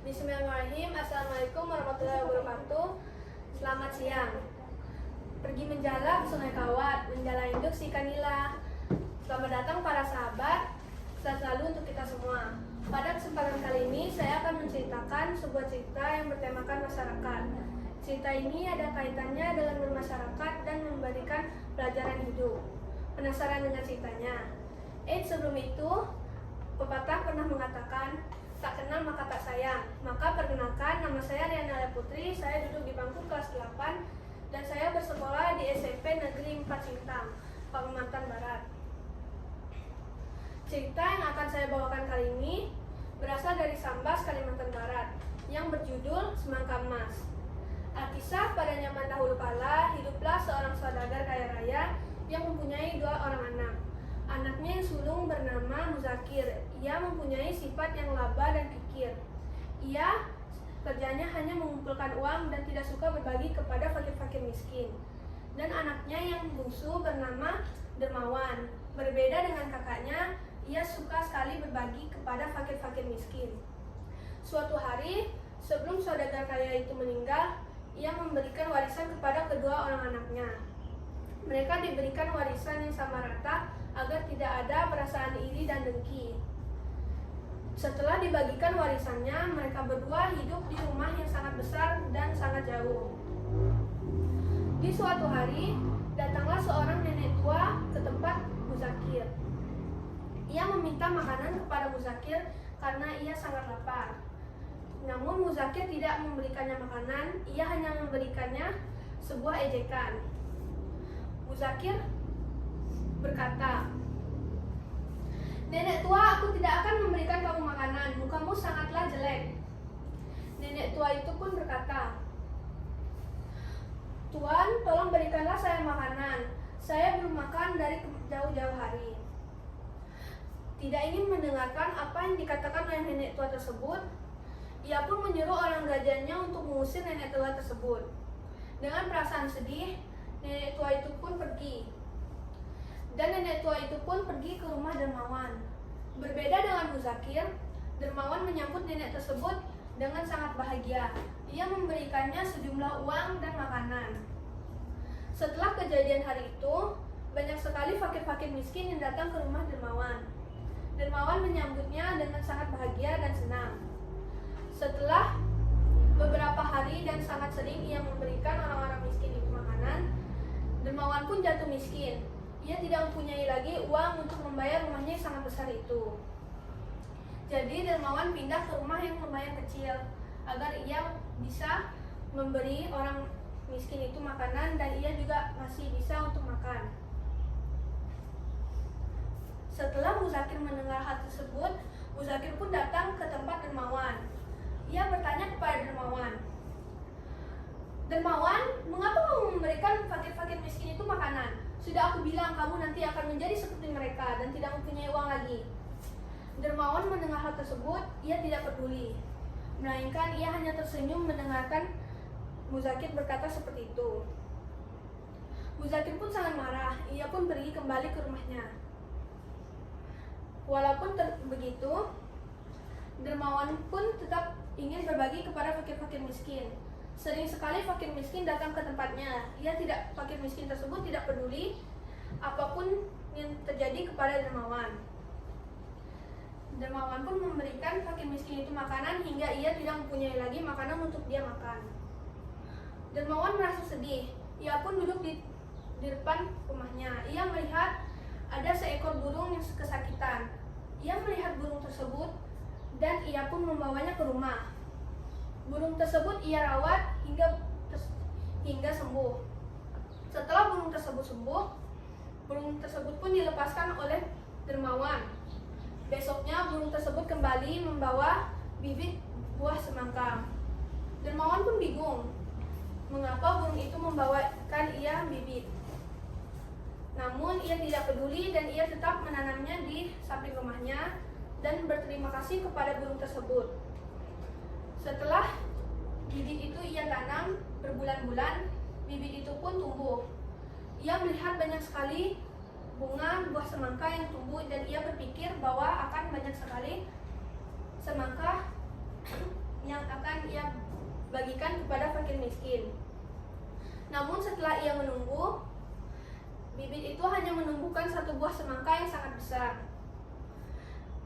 Bismillahirrahmanirrahim. Assalamualaikum warahmatullahi wabarakatuh. Selamat siang. Pergi menjala ke Sungai Kawat, menjala induk si Kanila. Selamat datang para sahabat, sehat selalu untuk kita semua. Pada kesempatan kali ini saya akan menceritakan sebuah cerita yang bertemakan masyarakat. Cerita ini ada kaitannya dengan bermasyarakat dan memberikan pelajaran hidup. Penasaran dengan ceritanya? Sebelum itu, pepatah pernah mengatakan, tak kenal maka tak sayang. Maka perkenalkan, nama saya Riana Putri, saya duduk di bangku kelas 8 dan saya bersekolah di SMP Negeri 4 Sintang, Kalimantan Barat. Cerita yang akan saya bawakan kali ini berasal dari Sambas, Kalimantan Barat, yang berjudul Semangka Emas. Alkisah, pada zaman dahulu kala, hiduplah seorang saudagar kaya raya yang mempunyai 2 orang anak. Anaknya yang sulung bernama Muzakir. Ia mempunyai sifat yang laba dan kikir. Ia kerjanya hanya mengumpulkan uang dan tidak suka berbagi kepada fakir-fakir miskin. Dan anaknya yang bungsu bernama Dermawan. Berbeda dengan kakaknya, ia suka sekali berbagi kepada fakir-fakir miskin. Suatu hari, sebelum saudagar kaya itu meninggal, ia memberikan warisan kepada kedua orang anaknya. Mereka diberikan warisan yang sama rata agar tidak ada perasaan iri dan dengki. Setelah dibagikan warisannya, mereka berdua hidup di rumah yang sangat besar dan sangat jauh. Di suatu hari, datanglah seorang nenek tua ke tempat Muzakir. Ia meminta makanan kepada Muzakir karena ia sangat lapar. Namun Muzakir tidak memberikannya makanan, ia hanya memberikannya sebuah ejekan. Muzakir berkata, "Nenek tua, aku tidak akan memberikan kamu makanan, mukamu sangatlah jelek." Nenek tua itu pun berkata, "Tuan, tolong berikanlah saya makanan. Saya belum makan dari jauh-jauh hari." Tidak ingin mendengarkan apa yang dikatakan oleh nenek tua tersebut, ia pun menyuruh orang gajahnya untuk mengusir nenek tua tersebut. Dengan perasaan sedih, nenek tua itu pun pergi. Dan nenek tua itu pun pergi ke rumah Dermawan. Berbeda dengan Muzakir, Dermawan menyambut nenek tersebut dengan sangat bahagia. Ia memberikannya sejumlah uang dan makanan. Setelah kejadian hari itu, banyak sekali fakir-fakir miskin yang datang ke rumah Dermawan. Dermawan menyambutnya dengan sangat bahagia dan senang. Setelah beberapa hari dan sangat sering ia memberikan orang-orang miskin itu makanan, Dermawan pun jatuh miskin. Ia tidak mempunyai lagi uang untuk membayar rumahnya yang sangat besar itu. Jadi Dermawan pindah ke rumah yang lumayan kecil agar ia bisa memberi orang miskin itu makanan dan ia juga masih bisa untuk makan. Setelah Muzakir mendengar hal tersebut, Muzakir pun datang ke tempat Dermawan. Ia bertanya kepada Dermawan, "Dermawan, mengapa kamu memberikan fakir-fakir miskin itu makanan? Sudah aku bilang kamu nanti akan menjadi seperti mereka dan tidak mempunyai uang lagi." Dermawan mendengar hal tersebut, ia tidak peduli. Melainkan ia hanya tersenyum mendengarkan Muzakir berkata seperti itu. Muzakir pun sangat marah, ia pun pergi kembali ke rumahnya. Walaupun begitu, Dermawan pun tetap ingin berbagi kepada fakir-fakir miskin. Sering sekali fakir miskin datang ke tempatnya. Fakir miskin tersebut tidak peduli apapun yang terjadi kepada Dermawan. Dermawan pun memberikan fakir miskin itu makanan hingga ia tidak mempunyai lagi makanan untuk dia makan. Dermawan merasa sedih. Ia pun duduk di depan rumahnya. Ia melihat ada seekor burung yang kesakitan. Ia melihat burung tersebut dan ia pun membawanya ke rumah. Burung tersebut ia rawat hingga sembuh. Setelah burung tersebut sembuh, burung tersebut pun dilepaskan oleh Dermawan. Besoknya burung tersebut kembali membawa bibit buah semangka. Dermawan pun bingung, mengapa burung itu membawakan ia bibit. Namun ia tidak peduli dan ia tetap menanamnya di samping rumahnya dan berterima kasih kepada burung tersebut. Setelah bibit itu ia tanam berbulan-bulan, bibit itu pun tumbuh. Ia melihat banyak sekali bunga buah semangka yang tumbuh dan ia berpikir bahwa akan banyak sekali semangka yang bagikan kepada fakir miskin. Namun setelah ia menunggu, bibit itu hanya menumbuhkan satu buah semangka yang sangat besar.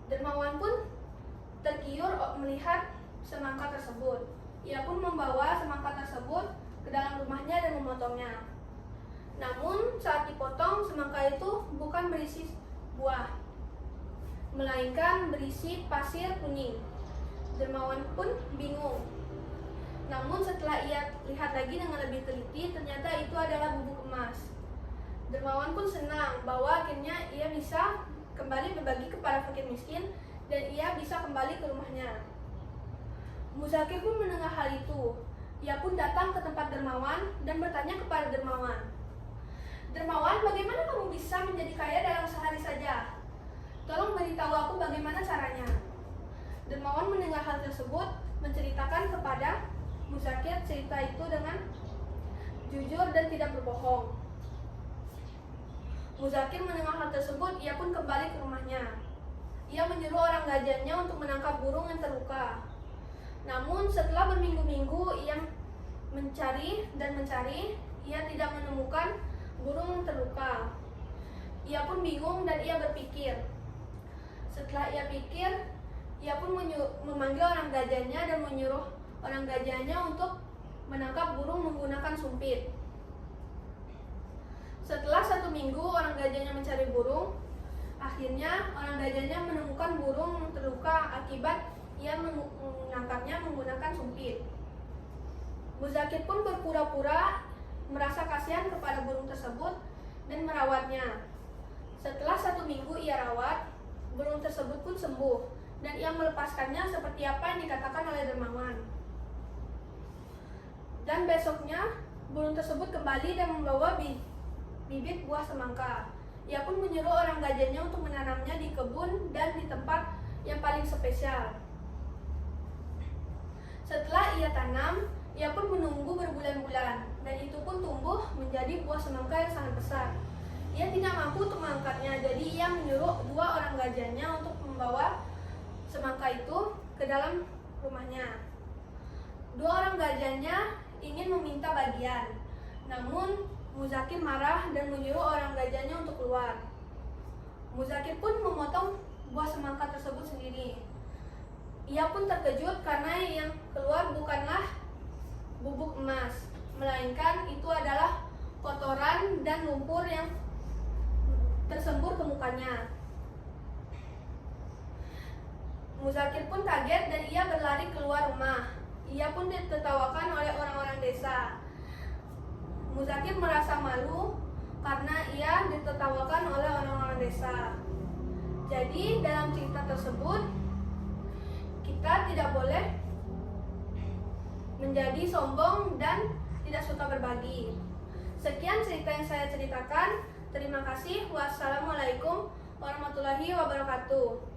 Dermawan pun tergiur melihat semangka tersebut. Ia pun membawa semangka tersebut ke dalam rumahnya dan memotongnya. Namun saat dipotong, semangka itu bukan berisi buah, melainkan berisi pasir kuning. Dermawan pun bingung. Namun setelah ia lihat lagi dengan lebih teliti, ternyata itu adalah bubuk emas. Dermawan pun senang bahwa akhirnya ia bisa kembali berbagi kepada fakir miskin dan ia bisa kembali ke rumahnya. Muzakir pun mendengar hal itu. Ia pun datang ke tempat Dermawan dan bertanya kepada Dermawan, "Dermawan, bagaimana kamu bisa menjadi kaya dalam sehari saja? Tolong beritahu aku bagaimana caranya." Dermawan mendengar hal tersebut, menceritakan kepada Muzakir cerita itu dengan jujur dan tidak berbohong. Muzakir mendengar hal tersebut, ia pun kembali ke rumahnya. Ia menyuruh orang gajahnya untuk menangkap burung yang terluka. Namun setelah berminggu-minggu ia mencari dan mencari, ia tidak menemukan burung yang terluka. Ia pun bingung dan ia berpikir. Setelah ia pikir, ia pun memanggil orang gajahnya dan menyuruh orang gajahnya untuk menangkap burung menggunakan sumpit. Setelah 1 minggu orang gajahnya mencari burung, akhirnya orang gajahnya menemukan burung yang terluka akibat ia menangkapnya menggunakan sumpit. Muzakir pun berpura-pura merasa kasihan kepada burung tersebut dan merawatnya. Setelah 1 minggu ia rawat, burung tersebut pun sembuh dan ia melepaskannya seperti apa yang dikatakan oleh Dermawan. Dan besoknya burung tersebut kembali dan membawa bibit buah semangka. Ia pun menyuruh orang gajahnya untuk menanamnya di kebun dan di tempat yang paling spesial. Setelah ia tanam, ia pun menunggu berbulan-bulan dan itu pun tumbuh menjadi buah semangka yang sangat besar. Ia tidak mampu untuk mengangkatnya, jadi ia menyuruh 2 orang gajahnya untuk membawa semangka itu ke dalam rumahnya. 2 orang gajahnya ingin meminta bagian, namun Muzakir marah dan menyuruh orang gajahnya untuk keluar. Muzakir pun memotong buah semangka tersebut sendiri. Ia pun terkejut karena yang keluar bukanlah bubuk emas, melainkan itu adalah kotoran dan lumpur yang tersembur ke mukanya. Muzakir pun kaget dan ia berlari keluar rumah. Ia pun ditertawakan oleh orang-orang desa. Muzakir merasa malu karena ia ditertawakan oleh orang-orang desa. Jadi dalam cerita tersebut kita tidak boleh menjadi sombong dan tidak suka berbagi. Sekian cerita yang saya ceritakan. Terima kasih. Wassalamualaikum warahmatullahi wabarakatuh.